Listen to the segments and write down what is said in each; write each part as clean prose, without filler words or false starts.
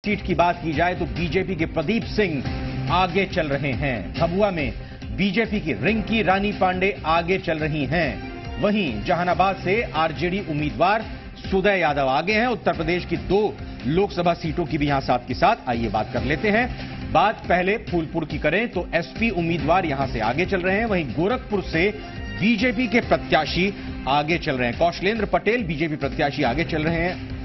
Seat की बात की जाए तो बीजेपी के प्रदीप सिंह आगे चल रहे हैं। भभुआ में बीजेपी की रिंकी रानी पांडे आगे चल रही हैं। वहीं जहानाबाद से आरजेडी उम्मीदवार सुदय यादव आगे हैं। उत्तर प्रदेश की 2 लोकसभा सीटों की भी यहां साथ के साथ आइए बात कर लेते हैं। बात पहले फूलपुर की करें तो एसपी उम्मीदवार यहां से आगे चल रहे हैं। वहीं गोरखपुर से बीजेपी के प्रत्याशी आगे चल रहे हैं। कौशलेंद्र पटेल बीजेपी प्रत्याशी आगे चल रहे हैं।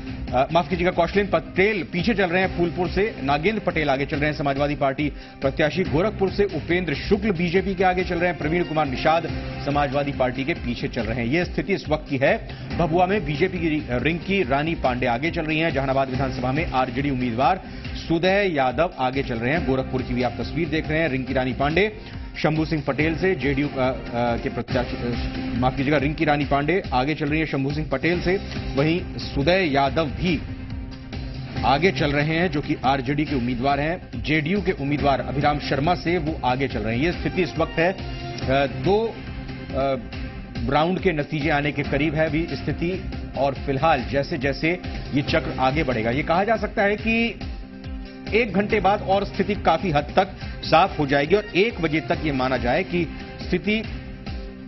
माफ कीजिएगा, कौशलेंद्र पटेल पीछे चल रहे हैं। फूलपुर से नागेंद्र पटेल आगे चल रहे हैं, समाजवादी पार्टी प्रत्याशी। गोरखपुर से उपेंद्र शुक्ल बीजेपी के आगे चल रहे हैं। प्रवीण कुमार निषाद समाजवादी पार्टी के पीछे चल रहे हैं। यह स्थिति इस वक्त की है। भभुआ में बीजेपी की रिंकी रानी पांडे आगे चल रही हैं। जहानाबाद विधानसभा में आरजेडी उम्मीदवार सुदय यादव आगे चल रहे हैं। गोरखपुर की भी आप तस्वीर देख रहे हैं। रिंकी रानी पांडे शंभू सिंह पटेल से जेडीयू के प्रत्याशी, माफ कीजिएगा, रिंकी रानी पांडे आगे चल रही है शंभू सिंह पटेल से। वहीं सुदय यादव भी आगे चल रहे हैं जो कि आरजेडी के उम्मीदवार हैं। जेडीयू के उम्मीदवार अभिराम शर्मा से वो आगे चल रहे हैं। ये स्थिति इस वक्त है। 2 राउंड के नतीजे आने के करीब है अभी स्थिति, और फिलहाल जैसे जैसे ये चक्र आगे बढ़ेगा ये कहा जा सकता है कि 1 घंटे बाद और स्थिति काफी हद तक साफ हो जाएगी और 1 बजे तक ये माना जाए कि स्थिति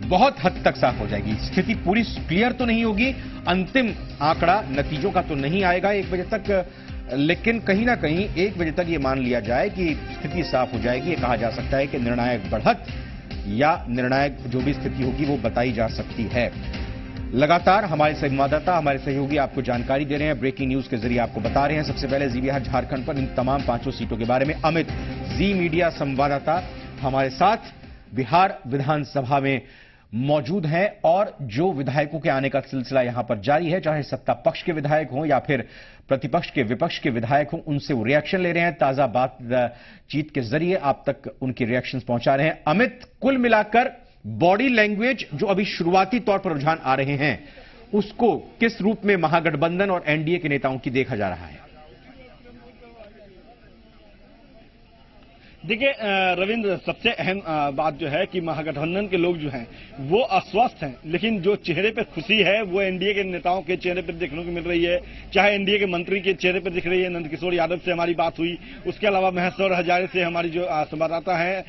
बहुत हद तक साफ हो जाएगी। स्थिति पूरी क्लियर तो नहीं होगी, अंतिम आंकड़ा नतीजों का तो नहीं आएगा 1 बजे तक, लेकिन कहीं ना कहीं 1 बजे तक ये मान लिया जाए कि स्थिति साफ हो जाएगी। ये कहा जा सकता है कि निर्णायक बढ़त या निर्णायक जो भी स्थिति होगी वो बताई जा सकती है। लगातार हमारे संवाददाता, हमारे सहयोगी आपको जानकारी दे रहे हैं, ब्रेकिंग न्यूज के जरिए आपको बता रहे हैं। सबसे पहले जी बिहार झारखंड पर इन तमाम 5 सीटों के बारे में अमित, जी मीडिया संवाददाता हमारे साथ बिहार विधानसभा में मौजूद हैं और जो विधायकों के आने का सिलसिला यहां पर जारी है, चाहे सत्ता पक्ष के विधायक हों या फिर प्रतिपक्ष के विपक्ष के विधायक हों, उनसे वो रिएक्शन ले रहे हैं। ताजा बातचीत के जरिए आप तक उनके रिएक्शंस पहुंचा रहे हैं। अमित, कुल मिलाकर बॉडी लैंग्वेज जो अभी शुरुआती तौर पर रुझान आ रहे हैं, उसको किस रूप में महागठबंधन और एनडीए के नेताओं की देखा जा रहा है? देखिए रविंद्र, सबसे अहम बात जो है कि महागठबंधन के लोग जो हैं वो अस्वस्थ हैं, लेकिन जो चेहरे पे खुशी है वो एनडीए के नेताओं के चेहरे पर देखने को मिल रही है। चाहे एनडीए के मंत्री के चेहरे पर दिख रही है। नंदकिशोर यादव से हमारी बात हुई, उसके अलावा महेश्वर हजारे से हमारी जो संवाददाता है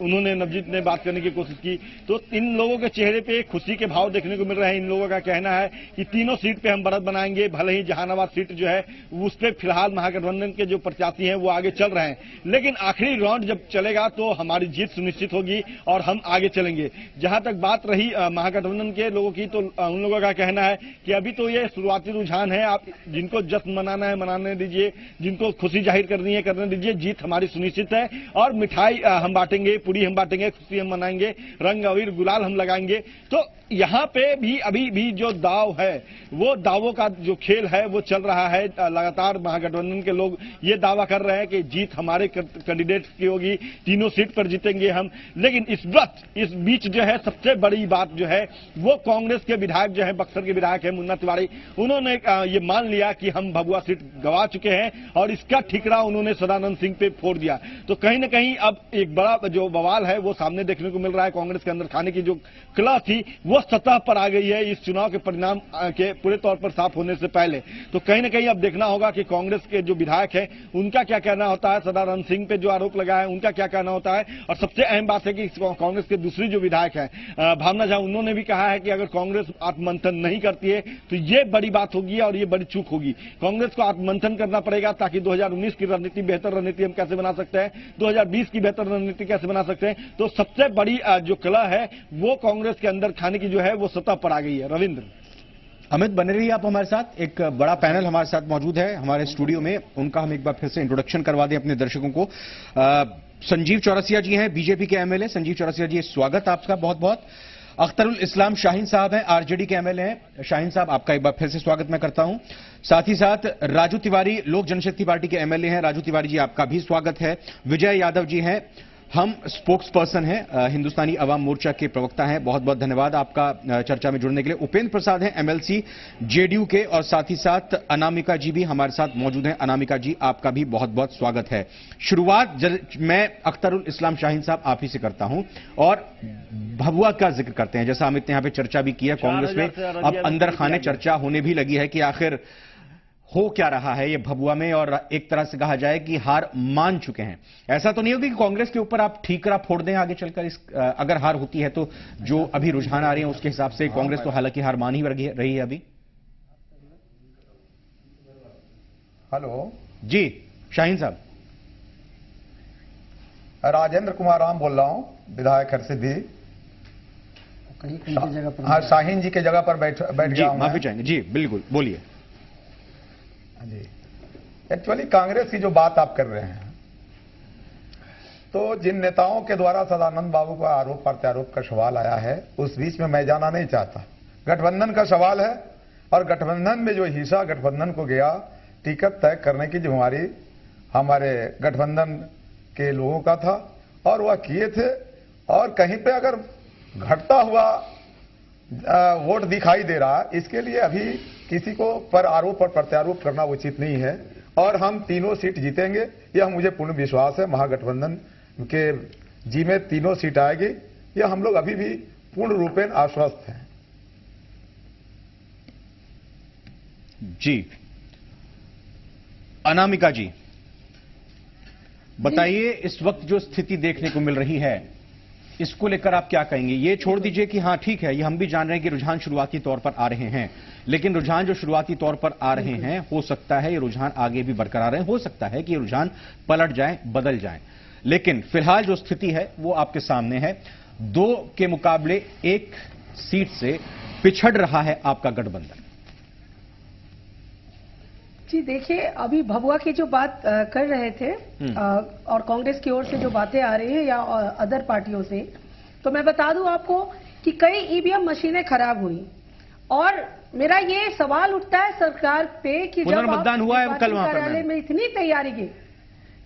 उन्होंने, नवजीत ने बात करने की कोशिश की, तो इन लोगों के चेहरे पे खुशी के भाव देखने को मिल रहे हैं। इन लोगों का कहना है कि तीनों सीट पे हम बढ़त बनाएंगे। भले ही जहानाबाद सीट जो है उस पर फिलहाल महागठबंधन के जो प्रत्याशी हैं वो आगे चल रहे हैं, लेकिन आखिरी राउंड जब चलेगा तो हमारी जीत सुनिश्चित होगी और हम आगे चलेंगे। जहां तक बात रही महागठबंधन के लोगों की, तो उन लोगों का कहना है कि अभी तो ये शुरुआती रुझान है, आप जिनको जश्न मनाना है मनाने दीजिए, जिनको खुशी जाहिर करनी है करने दीजिए, जीत हमारी सुनिश्चित है और मिठाई हम बांटेंगे, पूरी हम बांटेंगे, खुशी हम मनाएंगे, रंग अबीर गुलाल हम लगाएंगे। तो यहां पे भी अभी भी जो दाव है वो दावों का जो खेल है वो चल रहा है। लगातार महागठबंधन के लोग ये दावा कर रहे हैं कि जीत हमारे कैंडिडेट की होगी, तीनों सीट पर जीतेंगे हम। लेकिन इस बीच जो है सबसे बड़ी बात जो है वो कांग्रेस के विधायक जो है, बक्सर के विधायक है मुन्ना तिवारी, उन्होंने ये मान लिया कि हम भभुआ सीट गंवा चुके हैं और इसका ठिकरा उन्होंने सदानंद सिंह पे फोड़ दिया। तो कहीं ना कहीं अब एक बड़ा जो बवाल है वो सामने देखने को मिल रहा है। कांग्रेस के अंदर खाने की जो कला थी वो सतह पर आ गई है इस चुनाव के परिणाम के पूरे तौर पर साफ होने से पहले। तो कहीं ना कहीं अब देखना होगा कि कांग्रेस के जो विधायक हैं उनका क्या कहना होता है, सदानंद सिंह पे जो आरोप लगा है उनका क्या कहना होता है। और सबसे अहम बात है कि कांग्रेस के दूसरी जो विधायक हैं भावना झा, उन्होंने भी कहा है कि अगर कांग्रेस आत्ममंथन नहीं करती है तो ये बड़ी बात होगी और ये बड़ी चूक होगी। कांग्रेस को आत्ममंथन करना पड़ेगा ताकि 2019 की रणनीति, बेहतर रणनीति हम कैसे बना सकते हैं, 2020 की बेहतर रणनीति कैसे बना सकते हैं। तो सबसे बड़ी जो कला है वो कांग्रेस के अंदर खाने की जो है वो सतह पर आ गई है। रविंद्र, अमित बने रहिए आप हमारे साथ। एक बड़ा पैनल हमारे साथ मौजूद है हमारे स्टूडियो में, उनका हम एक बार फिर से इंट्रोडक्शन करवा दें अपने दर्शकों को। संजीव चौरसिया जी हैं बीजेपी के एमएलए। संजीव चौरसिया जी, स्वागत आपका बहुत बहुत। अख्तरुल इस्लाम शाहीन साहब हैं, आरजेडी के एमएलए हैं। शाहीन साहब, आपका एक बार फिर से स्वागत मैं करता हूं। साथ ही साथ राजू तिवारी लोक जनशक्ति पार्टी के एमएलए हैं। राजू तिवारी जी, आपका भी स्वागत है। विजय यादव जी हैं, हम स्पोक्स पर्सन हैं, हिंदुस्तानी अवाम मोर्चा के प्रवक्ता हैं। बहुत बहुत धन्यवाद आपका चर्चा में जुड़ने के लिए। उपेंद्र प्रसाद हैं एमएलसी जेडीयू के, और साथ ही साथ अनामिका जी भी हमारे साथ मौजूद हैं। अनामिका जी, आपका भी बहुत बहुत स्वागत है। शुरुआत मैं अख्तरुल इस्लाम शाहीन साहब आप ही से करता हूं और भभुआ का जिक्र करते हैं। जैसा अमित ने यहां पे चर्चा भी की है, कांग्रेस में अब अंदर खाने चर्चा होने भी लगी है कि आखिर हो क्या रहा है ये भभुआ में, और एक तरह से कहा जाए कि हार मान चुके हैं। ऐसा तो नहीं होगी कि कांग्रेस के ऊपर आप ठीकरा फोड़ दें आगे चलकर, अगर हार होती है तो जो अभी रुझान आ रहे हैं उसके हिसाब से कांग्रेस तो हालांकि हार मान ही रही है अभी। हेलो जी शाहीन साहब। राजेंद्र कुमार राम बोल रहा हूं, विधायक हरसिद्धि। जगह पर हाँ, शाहीन जी के जगह पर बैठ गया हूं। माफी चाहेंगे जी, बिल्कुल बोलिए। जी, एक्चुअली कांग्रेस की जो बात आप कर रहे हैं, तो जिन नेताओं के द्वारा सदानंद बाबू का आरोप प्रत्यारोप का सवाल आया है, उस बीच में मैं जाना नहीं चाहता। गठबंधन का सवाल है, और गठबंधन में जो हिस्सा गठबंधन को गया, टिकट तय करने की जिम्मेवारी हमारे गठबंधन के लोगों का था, और वह किए थे। और कहीं पे अगर घटता हुआ वोट दिखाई दे रहा, इसके लिए अभी किसी को पर आरोप और प्रत्यारोप करना उचित नहीं है। और हम तीनों सीट जीतेंगे, यह मुझे पूर्ण विश्वास है। महागठबंधन के जी में तीनों सीट आएगी, यह हम लोग अभी भी पूर्ण रूपेण आश्वस्त हैं। जी अनामिका जी बताइए, इस वक्त जो स्थिति देखने को मिल रही है इसको लेकर आप क्या कहेंगे? ये छोड़ दीजिए कि हां ठीक है, ये हम भी जान रहे हैं कि रुझान शुरुआती तौर पर आ रहे हैं, लेकिन रुझान जो शुरुआती तौर पर आ रहे हैं, हो सकता है ये रुझान आगे भी बरकरार रहे, हो सकता है कि ये रुझान पलट जाए, बदल जाए। लेकिन फिलहाल जो स्थिति है वो आपके सामने है। 2 के मुकाबले 1 सीट से पिछड़ रहा है आपका गठबंधन। जी देखिए, अभी भभुआ की जो बात कर रहे थे और कांग्रेस की ओर से जो बातें आ रही है या अदर पार्टियों से, तो मैं बता दूं आपको कि कई ईवीएम मशीनें खराब हुई। और मेरा ये सवाल उठता है सरकार पे कि जब मतदान हुआ है कल वहां कार्यालय में इतनी तैयारी की,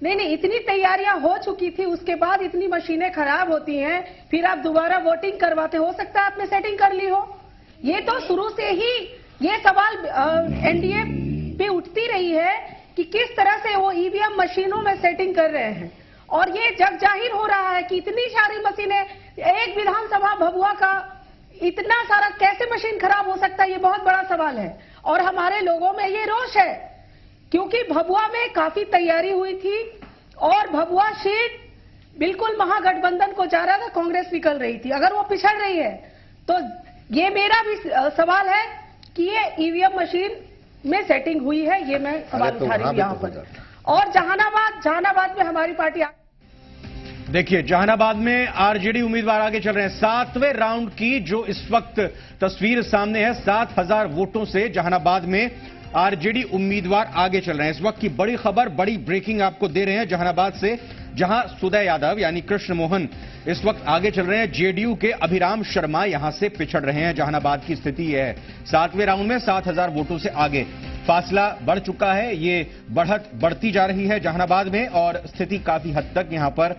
नहीं इतनी तैयारियां हो चुकी थी, उसके बाद इतनी मशीनें खराब होती हैं, फिर आप दोबारा वोटिंग करवाते, हो सकता है आपने सेटिंग कर ली हो। ये तो शुरू से ही ये सवाल एनडीए पे उठती रही है कि किस तरह से वो ईवीएम मशीनों में सेटिंग कर रहे हैं। और ये जग जाहिर हो रहा है कि इतनी सारी मशीनें, एक विधानसभा भभुआ का इतना सारा कैसे मशीन खराब हो सकता है, ये बहुत बड़ा सवाल है। और हमारे लोगों में ये रोष है, क्योंकि भभुआ में काफी तैयारी हुई थी और भभुआ सीट बिल्कुल महागठबंधन को जा रहा था, कांग्रेस निकल रही थी। अगर वो पिछड़ रही है तो ये मेरा भी सवाल है कि ये ईवीएम मशीन में सेटिंग हुई है, ये मैं सवाल उठा रही हूं यहां पर। और जहानाबाद में हमारी पार्टी देखिए, जहानाबाद में आरजेडी उम्मीदवार आगे चल रहे हैं। 7वें राउंड की जो इस वक्त तस्वीर सामने है, 7000 वोटों से जहानाबाद में आरजेडी उम्मीदवार आगे चल रहे हैं। इस वक्त की बड़ी खबर, बड़ी ब्रेकिंग आपको दे रहे हैं जहानाबाद से, जहां सुदय यादव यानी कृष्ण मोहन इस वक्त आगे चल रहे हैं। जेडीयू के अभिराम शर्मा यहां से पिछड़ रहे हैं। जहानाबाद की स्थिति यह है, 7वें राउंड में 7000 वोटों से आगे फासला बढ़ चुका है। ये बढ़त बढ़ती जा रही है जहानाबाद में, और स्थिति काफी हद तक यहां पर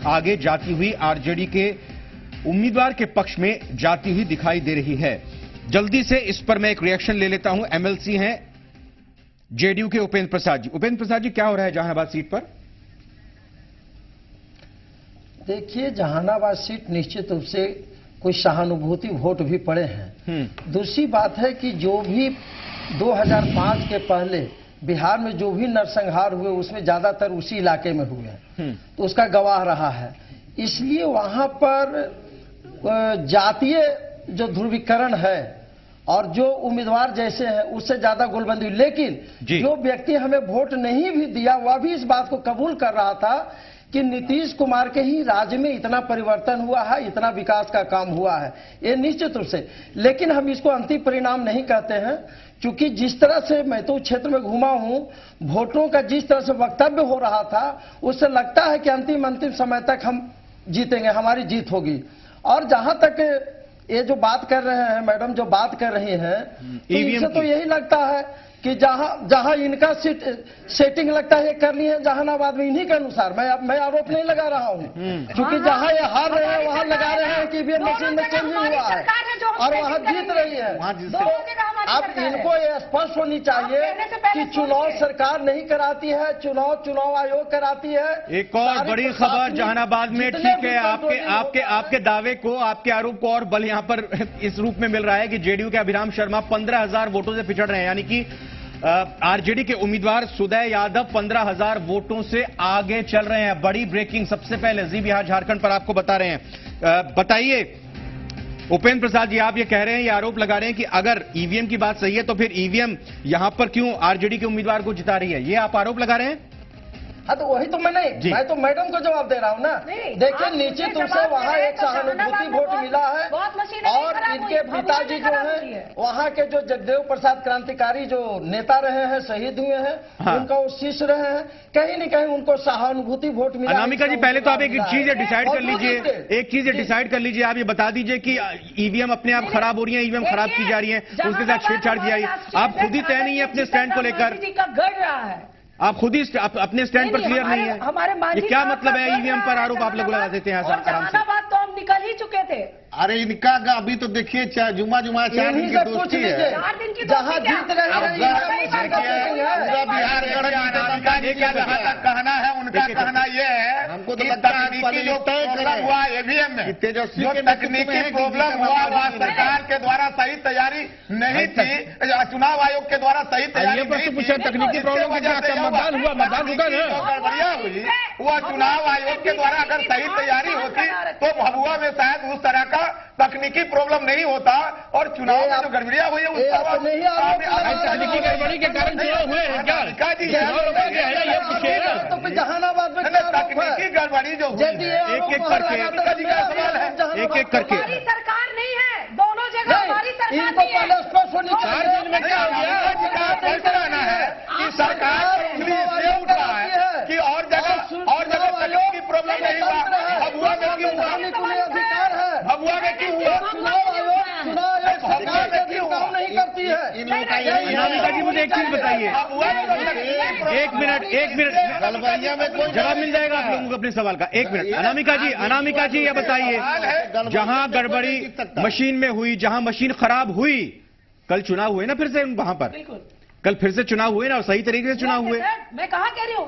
आगे जाती हुई आरजेडी के उम्मीदवार के पक्ष में जाती हुई दिखाई दे रही है। जल्दी से इस पर मैं एक रिएक्शन ले लेता हूं। एमएलसी हैं जेडीयू के उपेंद्र प्रसाद जी। उपेंद्र प्रसाद जी, क्या हो रहा है जहानाबाद सीट पर? देखिए, जहानाबाद सीट निश्चित रूप से कोई सहानुभूति वोट भी पड़े हैं। दूसरी बात है कि जो भी 2005 के पहले बिहार में जो भी नरसंहार हुए उसमें ज्यादातर उसी इलाके में हुए हैं, तो उसका गवाह रहा है। इसलिए वहां पर जातीय जो ध्रुवीकरण है और जो उम्मीदवार जैसे हैं उससे ज्यादा गोलबंदी हुई। लेकिन जो व्यक्ति हमें वोट नहीं भी दिया वह भी इस बात को कबूल कर रहा था कि नीतीश कुमार के ही राज्य में इतना परिवर्तन हुआ है, इतना विकास का काम हुआ है, ये निश्चित रूप से। लेकिन हम इसको अंतिम परिणाम नहीं कहते हैं, क्योंकि जिस तरह से मैं तो क्षेत्र में घूमा हूं, वोटरों का जिस तरह से वक्तव्य हो रहा था, उससे लगता है कि अंतिम समय तक हम जीतेंगे, हमारी जीत होगी। और जहां तक ये जो बात कर रहे हैं मैडम, जो बात कर रही हैं, तो इससे तो यही लगता है कि जहां इनका सेटिंग लगता है कर ली है जहानाबाद में इन्हीं के अनुसार। मैं आरोप नहीं लगा रहा हूं, क्योंकि जहां ये हार रहे हैं वहां लगा रहे हैं कि ईवीएम मशीन में चेंज हुआ है और वहां जीत रही है। अब इनको ये स्पष्ट होनी चाहिए कि चुनाव सरकार नहीं कराती है, चुनाव आयोग कराती है। एक और बड़ी खबर जहानाबाद में, ठीक है, आपके दावे को, आपके आरोप को और बल यहां पर इस रूप में मिल रहा है कि जेडीयू के अभिराम शर्मा 15,000 वोटों से पिछड़ रहे हैं, यानी कि आरजेडी के उम्मीदवार सुदय यादव 15,000 वोटों से आगे चल रहे हैं। बड़ी ब्रेकिंग सबसे पहले जी बिहार झारखंड पर आपको बता रहे हैं। बताइए उपेंद्र प्रसाद जी, आप ये कह रहे हैं, ये आरोप लगा रहे हैं कि अगर ईवीएम की बात सही है तो फिर ईवीएम यहां पर क्यों आरजेडी के उम्मीदवार को जिता रही है, ये आप आरोप लगा रहे हैं? हाँ, तो वही तो मैं तो मैडम को जवाब दे रहा हूँ ना। देखिए निश्चित रूप से वहाँ एक सहानुभूति वोट मिला है और इनके पिताजी जो है वहाँ के जो जगदेव प्रसाद क्रांतिकारी जो नेता रहे हैं, शहीद हुए हैं, उनका वो शिष्य रहे हैं, कहीं न कहीं उनको सहानुभूति वोट मिला। अनामिका जी, पहले तो आप एक चीज डिसाइड कर लीजिए, एक चीज डिसाइड कर लीजिए, आप ये बता दीजिए कि ईवीएम अपने आप खराब हो रही है, ईवीएम खराब की जा रही है, उसके साथ छेड़छाड़ की जा रही है, आप खुद ही तय नहीं है अपने स्टैंड को लेकर, गढ़ रहा है, आप खुद ही अपने स्टैंड पर क्लियर नहीं है। हमारे ये क्या मतलब है ईवीएम पर आरोप आप लोग लगा देते हैं आराम से? बात तो हम निकल ही चुके थे। अरे इनका अभी तो देखिए जुमा 4 दिन की दोस्ती है, 4 दिन की जहाँ जीत रहे जहाँ तक कहना है उनका कहना यह है हमको तो कि लगता है तकनीकी जो प्रॉब्लम हुआ ईवीएम में, जो तकनीकी प्रॉब्लम हुआ वह सरकार के द्वारा सही तैयारी नहीं थी, चुनाव आयोग के द्वारा सही तैयारी नहीं थी। तकनीकी प्रॉब्लम मतदान हुआ, मतदान रुका ना, गड़बड़ियां हुई, वह चुनाव आयोग के द्वारा अगर सही तैयारी होती तो भभुआ में शायद उस तरह का तकनीकी प्रॉब्लम नहीं होता और चुनाव में जो गड़बड़ियां हुई है उस तकनीकी गड़बड़ी के कारण चुनाव हुए हैं क्या? तो जहानाबाद में तकनीकी गड़बड़ी जो हुई है, एक-एक करके, एक-एक करके। हमारी सरकार नहीं है, दोनों जगह हमारी सरकार इनको नहीं है। पहले स्पष्ट होनी 4 दिन में क्या हो गया? कहना है कि सरकार से उठ रहा है कि और जगह तकनीकी प्रॉब्लम नहीं हुआ, भभुआ में क्यों हुआ? अधिकार है, भभुआ में क्यों हुआ? चुनाव आयोग सरकार के अधीन काम नहीं करती है। अनामिका जी, मुझे एक चीज बताइए, एक मिनट गलबरिया में कोई जवाब मिल जाएगा आप लोगों को अपने सवाल का। एक मिनट अनामिका जी ये बताइए, जहां गड़बड़ी मशीन में हुई, जहां मशीन खराब हुई, कल चुनाव हुए ना फिर से वहां पर, कल फिर से चुनाव हुए ना और सही तरीके से चुनाव हुए। मैं कहाँ कह रही हूँ,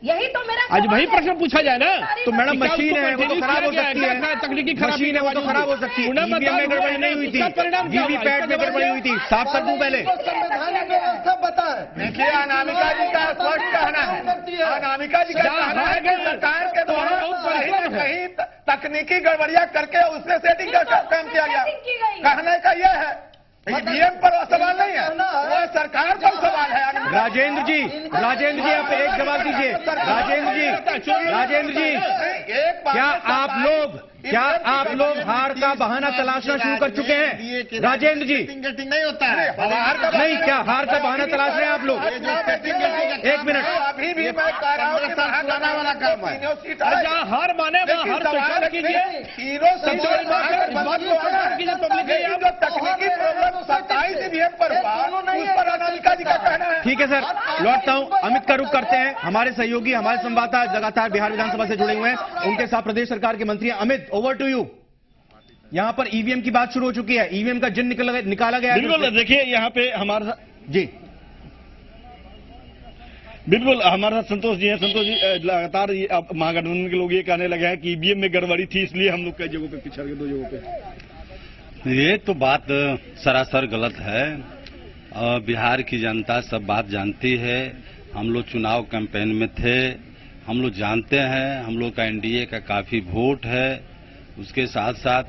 यही तो मेरा आज वही प्रश्न पूछा जाए ना, तो मैडम मशीन है वो तो खराब हो सकती है, तकनीकी मशीन है वो तो खराब हो सकती है, ईवीएम में गड़बड़ी नहीं हुई थी, वीवीपैट में गड़बड़ी हुई थी, साफ कर दूं पहले। संवैधानिक व्यवस्था बताए। देखिए अनामिका जी का स्पष्ट कहना है, अनामिका जी का कहना है कि सरकार के द्वारा कहीं तकनीकी गड़बड़ियां करके उससे सेटिंग का काम किया गया। कहने का यह है ईवीएम पर सवाल नहीं है, वो सरकार पर सवाल है। राजेंद्र जी आप एक जवाब दीजिए। राजेंद्र जी क्या आप लोग हार का बहाना तलाशना शुरू कर चुके हैं? राजेंद्र जी नहीं होता है, नहीं, क्या हार का बहाना तलाश रहे हैं आप लोग? एक मिनट, अभी भी मैं कह रहा हूँ पुराना वाला काम है। जहाँ हार माने वहाँ हार स्वीकार कीजिए। तीनों तकनीकी प्रॉब्लम 27 ईवीएम पर हुआ, उस पर अनामिका जी का कहना है। ठीक है सर, लौटता हूं, अमित का रुख करते हैं। हमारे सहयोगी, हमारे संवाददाता लगातार बिहार विधानसभा से जुड़े हुए हैं, उनके साथ प्रदेश सरकार के मंत्री अमित, ओवर टू यू। यहां पर ईवीएम की बात शुरू हो चुकी है, ईवीएम का जिन निकाला गया है। बिल्कुल, देखिए यहाँ पे हमारा जी बिल्कुल हमारे साथ संतोष जी हैं। संतोष जी, लगातार महागठबंधन के लोग ये कहने लगे हैं कि ईवीएम में गड़बड़ी थी, इसलिए हम लोग कई जगहों पे पिछड़ गए, 2 जगहों पे। ये तो बात सरासर गलत है। बिहार की जनता सब बात जानती है। हम लोग चुनाव कैंपेन में थे, हम लोग जानते हैं, हम लोग का एनडीए का काफी वोट है। उसके साथ साथ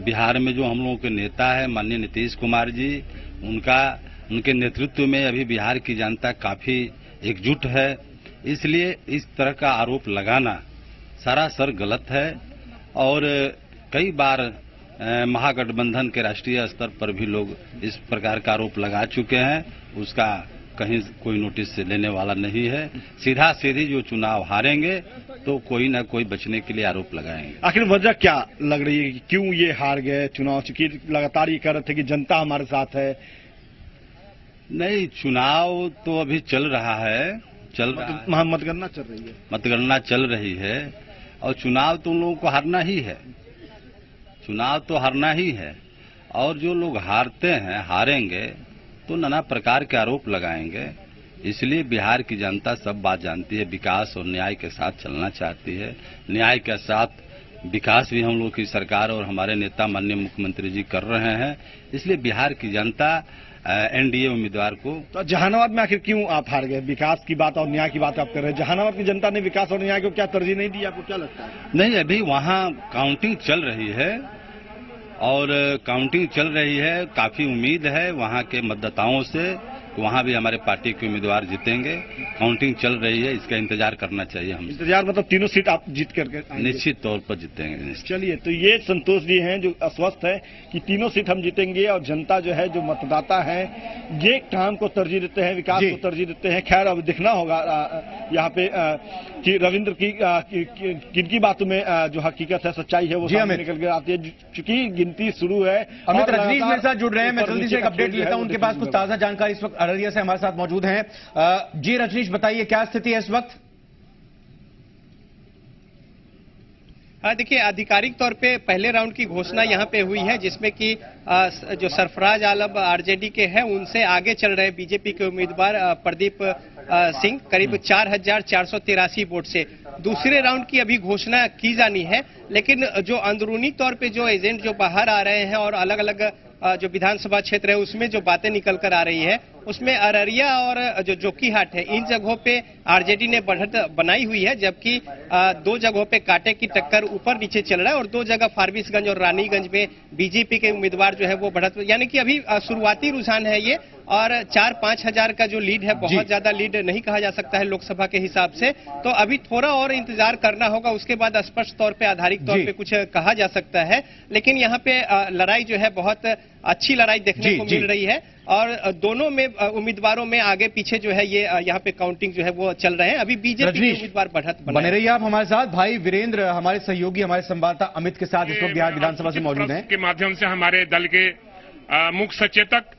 बिहार में जो हम लोगों के नेता है माननीय नीतीश कुमार जी, उनके नेतृत्व में अभी बिहार की जनता काफी एकजुट है। इसलिए इस तरह का आरोप लगाना सरासर गलत है और कई बार महागठबंधन के राष्ट्रीय स्तर पर भी लोग इस प्रकार का आरोप लगा चुके हैं। उसका कहीं कोई नोटिस लेने वाला नहीं है। सीधा सीधी जो चुनाव हारेंगे तो कोई ना कोई बचने के लिए आरोप लगाएंगे। आखिर वजह क्या लग रही है कि क्यों ये हार गए चुनाव? चूंकि लगातार ये कह रहे थे कि जनता हमारे साथ है। नहीं, चुनाव तो अभी चल रहा है, मतगणना चल रही है, मतगणना चल रही है और चुनाव तो उन लोगों को हारना ही है, चुनाव तो हारना ही है। और जो लोग हारते हैं, हारेंगे तो नाना प्रकार के आरोप लगाएंगे। इसलिए बिहार की जनता सब बात जानती है, विकास और न्याय के साथ चलना चाहती है, न्याय के साथ विकास भी हम लोग की सरकार और हमारे नेता माननीय मुख्यमंत्री जी कर रहे हैं। इसलिए बिहार की जनता एनडीए उम्मीदवार को। तो जहानाबाद में आखिर क्यों आप हार गए? विकास की बात और न्याय की बात आप कर रहे हैं, जहानाबाद की जनता ने विकास और न्याय को क्या तरजीह नहीं दी? आपको क्या लगता है? नहीं, अभी वहाँ काउंटिंग चल रही है और काउंटिंग चल रही है। काफी उम्मीद है वहाँ के मतदाताओं से, वहाँ भी हमारे पार्टी के उम्मीदवार जीतेंगे। काउंटिंग चल रही है, इसका इंतजार करना चाहिए हम। इंतजार मतलब तीनों सीट आप जीत करके निश्चित तौर पर जीतेंगे। चलिए, तो ये संतोष जी हैं जो आश्वस्त है कि तीनों सीट हम जीतेंगे और जनता जो है, जो मतदाता है, ये काम को तरजीह देते हैं, विकास को तरजीह देते हैं। खैर अब दिखना होगा यहाँ पे कि रविंद्र की किनकी बातों में जो हकीकत है, सच्चाई है, वो सामने निकल के आती है। चूंकि गिनती शुरू है। अमित रजनीश मेरे साथ जुड़ रहे हैं, मैं जल्दी से एक अपडेट लेता हूं, उनके पास कुछ ताजा जानकारी इस वक्त अररिया से हमारे साथ मौजूद हैं। जी रजनीश, बताइए क्या स्थिति है इस वक्त? देखिए, आधिकारिक तौर पे पहले राउंड की घोषणा यहाँ पे हुई है, जिसमें कि जो सरफराज आलम आरजेडी के हैं, उनसे आगे चल रहे बीजेपी के उम्मीदवार प्रदीप सिंह करीब 4,483 वोट से। दूसरे राउंड की अभी घोषणा की जानी है, लेकिन जो अंदरूनी तौर पे जो एजेंट जो बाहर आ रहे हैं और अलग अलग जो विधानसभा क्षेत्र है उसमें जो बातें निकल कर आ रही है, उसमें अररिया और जो जोकीहाट है, इन जगहों पे आरजेडी ने बढ़त बनाई हुई है, जबकि 2 जगहों पे कांटे की टक्कर ऊपर नीचे चल रहा है और 2 जगह फारबिसगंज और रानीगंज में बीजेपी के उम्मीदवार जो है वो बढ़त, यानी कि अभी शुरुआती रुझान है ये। और 4-5 हजार का जो लीड है, बहुत ज्यादा लीड नहीं कहा जा सकता है लोकसभा के हिसाब से, तो अभी थोड़ा और इंतजार करना होगा, उसके बाद स्पष्ट तौर पे आधारिक तौर पे कुछ कहा जा सकता है। लेकिन यहाँ पे लड़ाई जो है बहुत अच्छी लड़ाई देखने को मिल रही है और दोनों में उम्मीदवारों में आगे पीछे जो है ये यहाँ पे काउंटिंग जो है वो चल रहे हैं। अभी बीजेपी के उम्मीदवार बढ़त बने रहिए आप हमारे साथ। भाई वीरेंद्र हमारे सहयोगी, हमारे संवाददाता अमित के साथ इस वक्त बिहार विधानसभा से मौजूद हैं। के माध्यम से हमारे दल के मुख्य सचेतक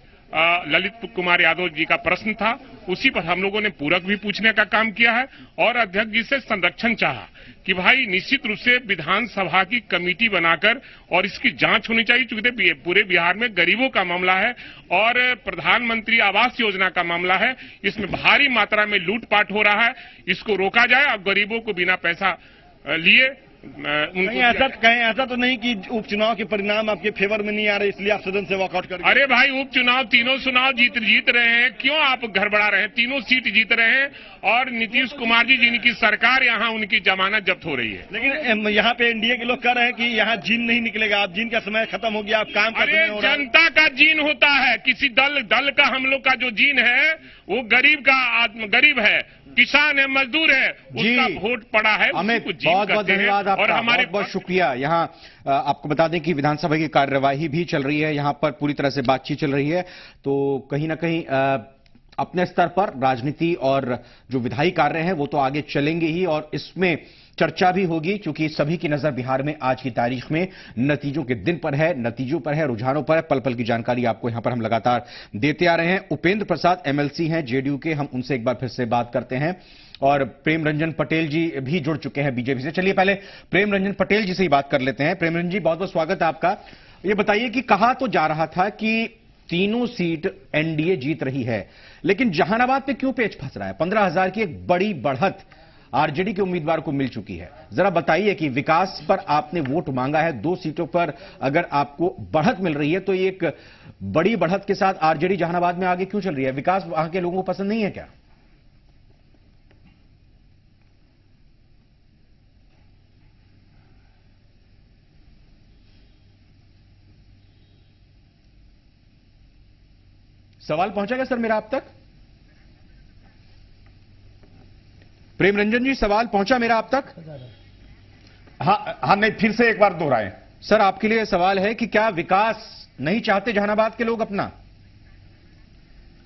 ललित कुमार यादव जी का प्रश्न था, उसी पर हम लोगों ने पूरक भी पूछने का काम किया है और अध्यक्ष जी से संरक्षण चाहा कि भाई निश्चित रूप से विधानसभा की कमेटी बनाकर और इसकी जांच होनी चाहिए, क्योंकि पूरे बिहार में गरीबों का मामला है और प्रधानमंत्री आवास योजना का मामला है, इसमें भारी मात्रा में लूटपाट हो रहा है, इसको रोका जाए और गरीबों को बिना पैसा लिए कहीं ऐसा तो नहीं कि उपचुनाव के परिणाम आपके फेवर में नहीं आ रहे इसलिए आप सदन से वॉकआउट कर? अरे भाई, उपचुनाव तीनों चुनाव जीत रहे हैं, क्यों आप गड़बड़ा रहे हैं? तीनों सीट जीत रहे हैं और नीतीश कुमार जी जिनकी सरकार, यहाँ उनकी जमानत जब्त हो रही है। लेकिन यहाँ पे एनडीए के लोग कह रहे हैं कि यहाँ जीन नहीं निकलेगा, आप जीन का समय खत्म हो गया, आप काम कर रहे हैं। जनता का जीन होता है, किसी दल का, हम लोग का जो जीन है वो गरीब है, किसान है, मजदूर है, उसका वोट पड़ा है। अमित, बहुत बहुत धन्यवाद आपका, हमारे बहुत शुक्रिया। यहाँ आपको बता दें कि विधानसभा की कार्यवाही भी चल रही है, यहाँ पर पूरी तरह से बातचीत चल रही है, तो कहीं ना कहीं अपने स्तर पर राजनीति और जो विधायी कार्य हैं वो तो आगे चलेंगे ही और इसमें चर्चा भी होगी, क्योंकि सभी की नजर बिहार में आज की तारीख में नतीजों के दिन पर है, नतीजों पर है, रुझानों पर है। पल पल की जानकारी आपको यहां पर हम लगातार देते आ रहे हैं। उपेंद्र प्रसाद एमएलसी हैं जेडीयू के, हम उनसे एक बार फिर से बात करते हैं और प्रेम रंजन पटेल जी भी जुड़ चुके हैं बीजेपी से। चलिए पहले प्रेम रंजन पटेल जी से ही बात कर लेते हैं। प्रेम रंजन जी, बहुत बहुत स्वागत है आपका। ये बताइए कि कहा तो जा रहा था कि तीनों सीट एनडीए जीत रही है, लेकिन जहानाबाद पे क्यों पेच फंस रहा है? 15,000 की एक बड़ी बढ़त आरजेडी के उम्मीदवार को मिल चुकी है। जरा बताइए कि विकास पर आपने वोट मांगा है, 2 सीटों पर अगर आपको बढ़त मिल रही है तो एक बड़ी बढ़त के साथ आरजेडी जहानाबाद में आगे क्यों चल रही है? विकास वहां के लोगों को पसंद नहीं है क्या? सवाल पहुंचा क्या सर मेरा आप तक? प्रेम रंजन जी, सवाल पहुंचा मेरा आप तक? हाँ, नहीं, फिर से एक बार दोहराएं। सर, आपके लिए सवाल है कि क्या विकास नहीं चाहते जहानाबाद के लोग अपना?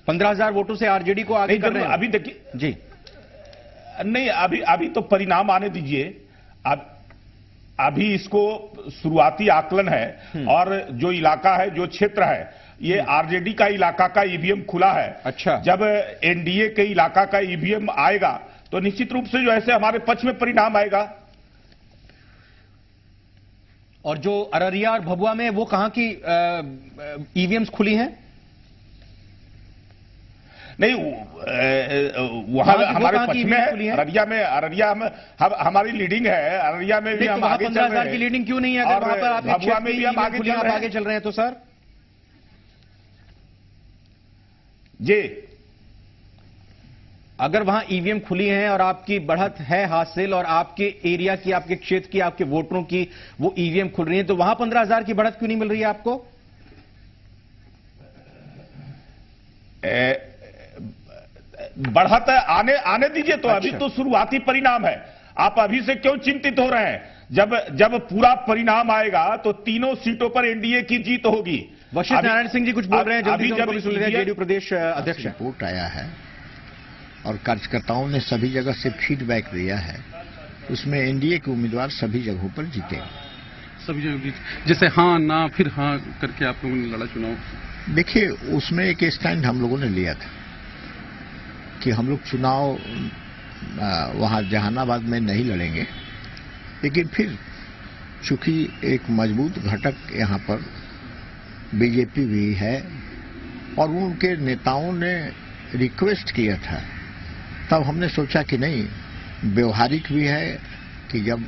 15,000 वोटों से आरजेडी को आगे कर रहे हैं। अभी देखिए जी, नहीं, अभी तो परिणाम आने दीजिए। अभी इसको शुरुआती आकलन है और जो इलाका है, जो क्षेत्र है, ये आरजेडी का इलाका का ईवीएम खुला है। अच्छा, जब एनडीए के इलाका का ईवीएम आएगा तो निश्चित रूप से जो ऐसे हमारे पक्ष में परिणाम आएगा। और जो अररिया और भभुआ में वो कहां की ईवीएम्स खुली हैं? नहीं, वहां हमारे पक्ष में है। अररिया में हमारी लीडिंग है। अररिया में भी हम आगे चल रहे हैं। 15,000 की लीडिंग क्यों नहीं है? अगर वहां पर आप भभुआ में भी हम आगे चल रहे हैं तो सर जी, अगर वहां ईवीएम खुली हैं और आपकी बढ़त है हासिल और आपके एरिया की, आपके क्षेत्र की, आपके वोटरों की वो ईवीएम खुल रही है, तो वहां 15,000 की बढ़त क्यों नहीं मिल रही है आपको? बढ़त आने दीजिए तो। अभी तो शुरुआती परिणाम है। आप अभी से क्यों चिंतित हो रहे हैं? जब पूरा परिणाम आएगा तो तीनों सीटों पर एनडीए की जीत होगी। वशिष्ठ नारायण सिंह जी कुछ बोल रहे हैं, जल्दी से उनको भी सुन रहे हैं। जेडीयू प्रदेश अध्यक्ष रिपोर्ट आया है और कार्यकर्ताओं ने सभी जगह से फीडबैक दिया है, उसमें एनडीए के उम्मीदवार सभी जगहों पर जीतेंगे। सभी जगह जैसे हाँ ना फिर हाँ करके आप लोगों ने लड़ा चुनाव? देखिए, उसमें एक स्टैंड हम लोगों ने लिया था कि हम लोग चुनाव वहां जहानाबाद में नहीं लड़ेंगे, लेकिन फिर चूंकि एक मजबूत घटक यहां पर बीजेपी भी है और उनके नेताओं ने रिक्वेस्ट किया था, तब हमने सोचा कि नहीं, व्यवहारिक भी है कि जब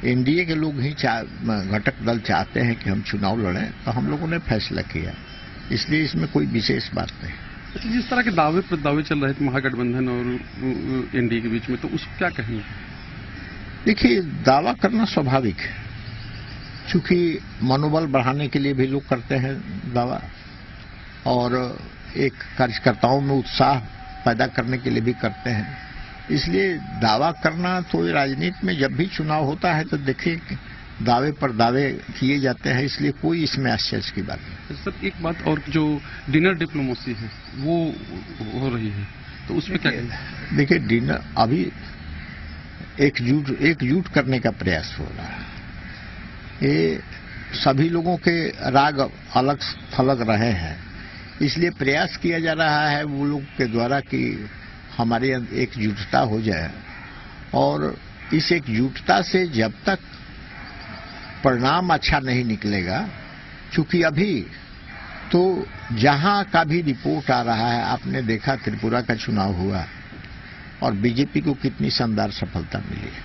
एनडीए के लोग ही घटक दल चाहते हैं कि हम चुनाव लड़ें, तो हम लोगों ने फैसला किया। इसलिए इसमें कोई विशेष बात नहीं। जिस तरह के दावे चल रहे थे महागठबंधन और एनडीए के बीच में, तो उसको क्या कहेंगे? देखिए, दावा करना स्वाभाविक है, चूंकि मनोबल बढ़ाने के लिए भी लोग करते हैं दावा, और एक कार्यकर्ताओं में उत्साह पैदा करने के लिए भी करते हैं। इसलिए दावा करना तो राजनीति में जब भी चुनाव होता है तो देखिए दावे पर दावे किए जाते हैं, इसलिए कोई इसमें आश्चर्य की बात नहीं। सर, एक बात और, जो डिनर डिप्लोमेसी है वो हो रही है, तो उसमें क्या कहेंगे? देखिए, डिनर अभी एकजुट करने का प्रयास हो रहा है। ये सभी लोगों के राग अलग थलग रहे हैं, इसलिए प्रयास किया जा रहा है वो लोग के द्वारा कि हमारे एकजुटता हो जाए, और इस एकजुटता से जब तक परिणाम अच्छा नहीं निकलेगा, क्योंकि अभी तो जहां का भी रिपोर्ट आ रहा है, आपने देखा त्रिपुरा का चुनाव हुआ और बीजेपी को कितनी शानदार सफलता मिली है,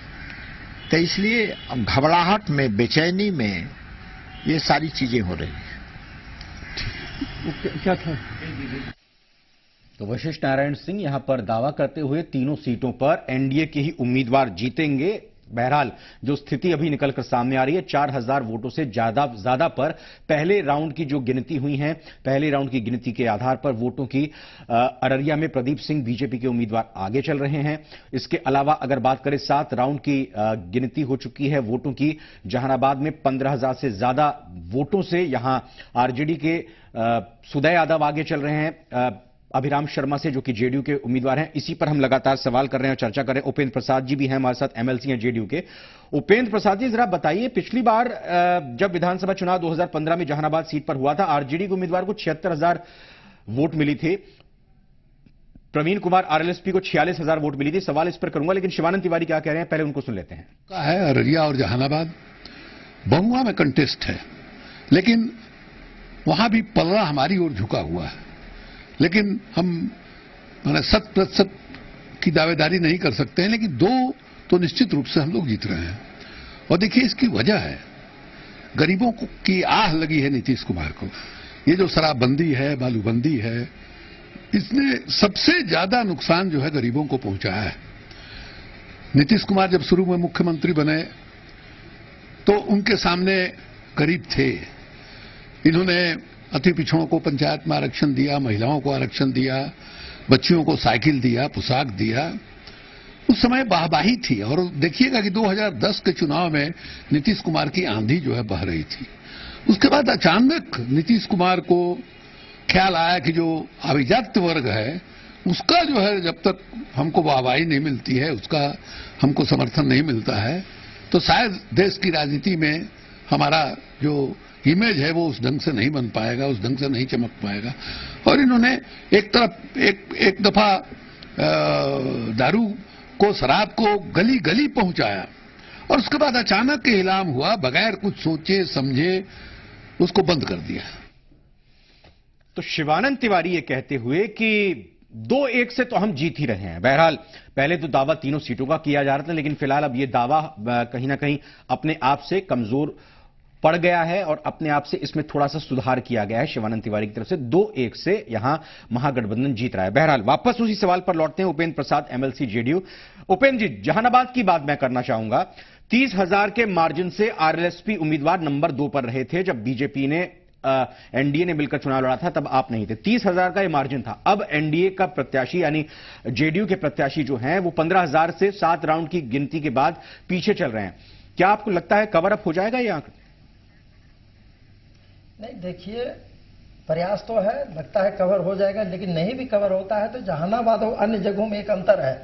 तो इसलिए घबराहट में, बेचैनी में ये सारी चीजें हो रही हैं। क्या था? तो वशिष्ठ नारायण सिंह यहां पर दावा करते हुए तीनों सीटों पर एनडीए के ही उम्मीदवार जीतेंगे। बहरहाल जो स्थिति अभी निकलकर सामने आ रही है, 4,000 वोटों से ज्यादा पर पहले राउंड की जो गिनती हुई है, पहले राउंड की गिनती के आधार पर वोटों की अररिया में प्रदीप सिंह बीजेपी के उम्मीदवार आगे चल रहे हैं। इसके अलावा अगर बात करें 7 राउंड की गिनती हो चुकी है वोटों की, जहानाबाद में 15,000 से ज्यादा वोटों से यहां आरजेडी के सुदय यादव आगे चल रहे हैं अभिराम शर्मा से, जो कि जेडीयू के उम्मीदवार हैं। इसी पर हम लगातार सवाल कर रहे हैं और चर्चा कर रहे हैं। उपेंद्र प्रसाद जी भी हैं हमारे साथ, एमएलसी हैं जेडीयू के। उपेंद्र प्रसाद जी, जरा बताइए, पिछली बार जब विधानसभा चुनाव 2015 में जहानाबाद सीट पर हुआ था, आरजेडी के उम्मीदवार को 76,000 वोट मिली थी, प्रवीण कुमार आरएलएसपी को 46,000 वोट मिली थी। सवाल इस पर करूंगा, लेकिन शिवानंद तिवारी क्या कह रहे हैं पहले उनको सुन लेते हैं। अररिया और जहानाबाद बहुआ में कंटेस्ट है, लेकिन वहां भी पलड़ा हमारी ओर झुका हुआ है, लेकिन हम 100% की दावेदारी नहीं कर सकते हैं, लेकिन 2 तो निश्चित रूप से हम लोग जीत रहे हैं। और देखिए, इसकी वजह है गरीबों की आह लगी है नीतीश कुमार को। ये जो शराबबंदी है, बालूबंदी है, इसने सबसे ज्यादा नुकसान जो है गरीबों को पहुंचाया है। नीतीश कुमार जब शुरू में मुख्यमंत्री बने तो उनके सामने गरीब थे। इन्होंने अति पिछड़ों को पंचायत में आरक्षण दिया, महिलाओं को आरक्षण दिया, बच्चियों को साइकिल दिया, पोशाक दिया। उस समय वाहवाही थी। और देखिएगा कि 2010 के चुनाव में नीतीश कुमार की आंधी जो है बह रही थी। उसके बाद अचानक नीतीश कुमार को ख्याल आया कि जो अभिजात वर्ग है उसका जो है जब तक हमको वाहवाही नहीं मिलती है, उसका हमको समर्थन नहीं मिलता है, तो शायद देश की राजनीति में हमारा जो इमेज है वो उस ढंग से नहीं बन पाएगा, उस ढंग से नहीं चमक पाएगा। और इन्होंने एक दफा दारू को, शराब को गली गली पहुंचाया और उसके बाद अचानक ऐलान हुआ, बगैर कुछ सोचे समझे उसको बंद कर दिया। तो शिवानंद तिवारी ये कहते हुए कि 2-1 से तो हम जीत ही रहे हैं। बहरहाल पहले तो दावा तीनों सीटों का किया जा रहा था, लेकिन फिलहाल अब यह दावा कहीं ना कहीं अपने आप से कमजोर पड़ गया है और अपने आप से इसमें थोड़ा सा सुधार किया गया है शिवानंद तिवारी की तरफ से। 2-1 से यहां महागठबंधन जीत रहा है। बहरहाल वापस उसी सवाल पर लौटते हैं। Upendra Prasad, MLC JDU. उपेंद्र जी, जहानाबाद की बात मैं करना चाहूंगा। 30,000 के मार्जिन से आरएलएसपी उम्मीदवार नंबर 2 पर रहे थे। जब बीजेपी ने एनडीए ने मिलकर चुनाव लड़ा था तब आप नहीं थे। 30,000 का यह मार्जिन था। अब एनडीए का प्रत्याशी यानी जेडीयू के प्रत्याशी जो हैं वो 15,000 से 7 राउंड की गिनती के बाद पीछे चल रहे हैं। क्या आपको लगता है कवर अप हो जाएगा ये आंकड़ा? नहीं, देखिए, प्रयास तो है, लगता है कवर हो जाएगा, लेकिन नहीं भी कवर होता है तो जहानाबाद और अन्य जगहों में एक अंतर है।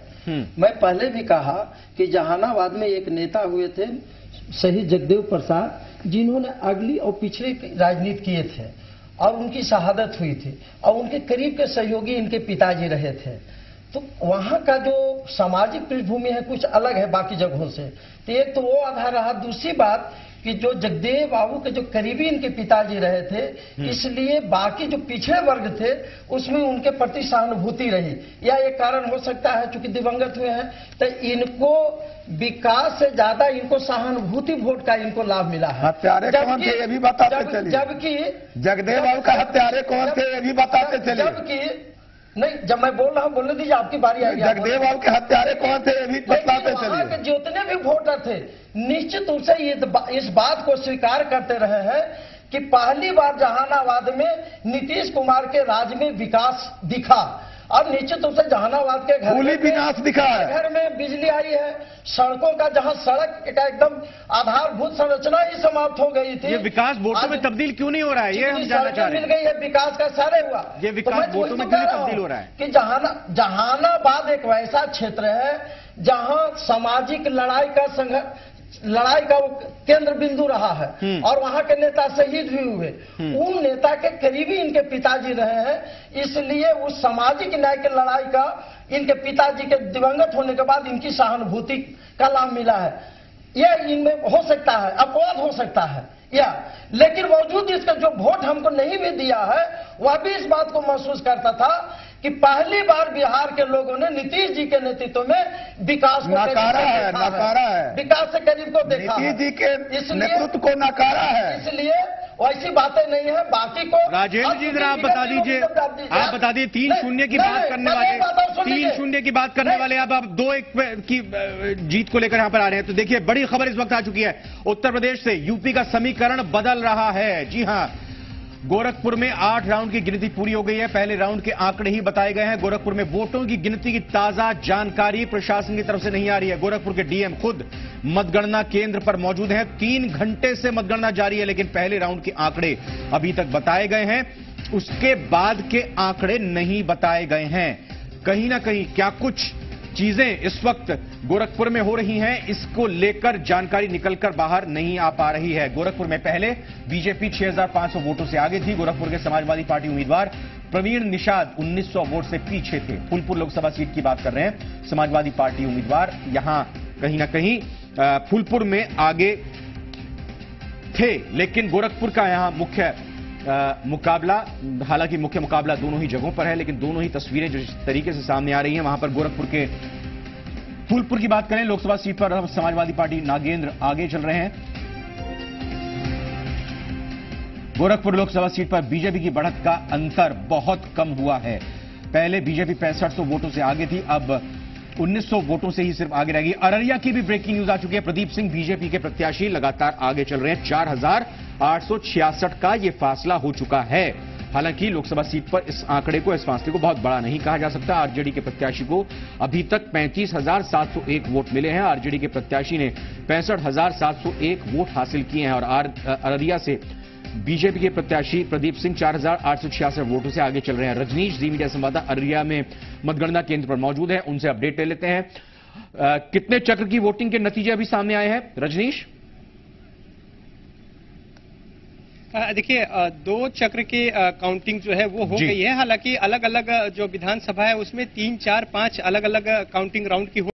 मैं पहले भी कहा कि जहानाबाद में एक नेता हुए थे शहीद जगदेव प्रसाद, जिन्होंने अगली और पिछड़ी राजनीति किए थे और उनकी शहादत हुई थी और उनके करीब के सहयोगी इनके पिताजी रहे थे। तो वहां का जो सामाजिक पृष्ठभूमि है कुछ अलग है बाकी जगहों से। तो एक तो वो आधार रहा। दूसरी बात कि जो जगदेव बाबू के जो करीबी इनके पिताजी रहे थे, इसलिए बाकी जो पिछड़े वर्ग थे उसमें उनके प्रति सहानुभूति रही। या एक कारण हो सकता है चूंकि दिवंगत हुए हैं तो इनको विकास से ज्यादा इनको सहानुभूति वोट का इनको लाभ मिला है। हत्यारे कौन थे ये भी बताते चलिए। जबकि जगदेव बाबू का हत्यारे कौन थे ये भी बताते चलिए। जबकि नहीं, जब मैं बोल रहा हूं बोलने दीजिए, आपकी बारी आएगी। जगदेव बाबू के हत्यारे कौन थे ये भी बताते चलिए। जितने भी वोटर थे निश्चित रूप से इस बात को स्वीकार करते रहे हैं कि पहली बार जहानाबाद में नीतीश कुमार के राज में विकास दिखा और निश्चित रूप से जहानाबाद के घर में विनाश दिखा है। घर में बिजली आई है, सड़कों का जहां सड़क का एकदम आधारभूत संरचना ही समाप्त हो गई थी। ये विकास वोटों में तब्दील क्यों नहीं हो रहा है, ये हम जानना चाह रहे हैं। मिल गई है, विकास का सारे हुआ। ये विकास वोटों में क्यों नहीं तब्दील हो रहा है कि जहानाबाद एक वैसा क्षेत्र है जहां सामाजिक लड़ाई का वो केंद्र बिंदु रहा है और वहां के नेता शहीद भी हुए। उन नेता के करीबी इनके पिताजी रहे हैं, इसलिए उस सामाजिक न्याय की लड़ाई का इनके पिताजी के दिवंगत होने के बाद इनकी सहानुभूति का लाभ मिला है। यह इनमें हो सकता है, अपवाद हो सकता है या, लेकिन बावजूद इसका जो वोट हमको नहीं भी दिया है वह भी इस बात को महसूस करता था कि पहली बार बिहार के लोगों ने नीतीश जी के नेतृत्व में विकास को नकारा है। विकास से करीब को देखा। नीतीश जी के नेतृत्व को नकारा है। इसलिए वैसी बातें नहीं है। बाकी को राजेंद्र जी जरा आप बता दीजिए, आप बता दीजिए 3-0 की बात करने वाले, 3-0 की बात करने वाले अब आप 2-1 की जीत को लेकर यहां पर आ रहे हैं। तो देखिए बड़ी खबर इस वक्त आ चुकी है। उत्तर प्रदेश से यूपी का समीकरण बदल रहा है। जी हां, गोरखपुर में 8 राउंड की गिनती पूरी हो गई है। पहले राउंड के आंकड़े ही बताए गए हैं। गोरखपुर में वोटों की गिनती की ताजा जानकारी प्रशासन की तरफ से नहीं आ रही है। गोरखपुर के डीएम खुद मतगणना केंद्र पर मौजूद हैं। 3 घंटे से मतगणना जारी है, लेकिन पहले राउंड के आंकड़े अभी तक बताए गए हैं, उसके बाद के आंकड़े नहीं बताए गए हैं। कहीं ना कहीं क्या कुछ चीजें इस वक्त गोरखपुर में हो रही हैं, इसको लेकर जानकारी निकलकर बाहर नहीं आ पा रही है। गोरखपुर में पहले बीजेपी 6,500 वोटों से आगे थी। गोरखपुर के समाजवादी पार्टी उम्मीदवार प्रवीण निषाद 1900 वोट से पीछे थे। फूलपुर लोकसभा सीट की बात कर रहे हैं। समाजवादी पार्टी उम्मीदवार यहां कहीं ना कहीं फूलपुर में आगे थे, लेकिन गोरखपुर का यहां मुख्य मुकाबला, हालांकि मुख्य मुकाबला दोनों ही जगहों पर है, लेकिन दोनों ही तस्वीरें जिस तरीके से सामने आ रही हैं, वहां पर गोरखपुर के फूलपुर की बात करें, लोकसभा सीट पर समाजवादी पार्टी नागेंद्र आगे चल रहे हैं। गोरखपुर लोकसभा सीट पर बीजेपी की बढ़त का अंतर बहुत कम हुआ है। पहले बीजेपी 6500 वोटों से आगे थी, अब 1900 वोटों से ही सिर्फ आगे रहेगी। अररिया की भी ब्रेकिंग न्यूज आ चुकी है। प्रदीप सिंह बीजेपी के प्रत्याशी लगातार आगे चल रहे हैं। 4866 का यह फासला हो चुका है। हालांकि लोकसभा सीट पर इस आंकड़े को, इस फासले को बहुत बड़ा नहीं कहा जा सकता। आरजेडी के प्रत्याशी को अभी तक 35,701 वोट मिले हैं। आरजेडी के प्रत्याशी ने 65,701 वोट हासिल किए हैं और अररिया से बीजेपी के प्रत्याशी प्रदीप सिंह 4,866 वोटों से आगे चल रहे हैं। रजनीश जी मीडिया संवाददाता अररिया में मतगणना केंद्र पर मौजूद है, उनसे अपडेट ले लेते हैं। कितने चक्र की वोटिंग के नतीजे अभी सामने आए हैं रजनीश? देखिए 2 चक्र की काउंटिंग जो है वो हो गई है। हालांकि अलग अलग जो विधानसभा है उसमें 3, 4, 5 अलग अलग काउंटिंग राउंड की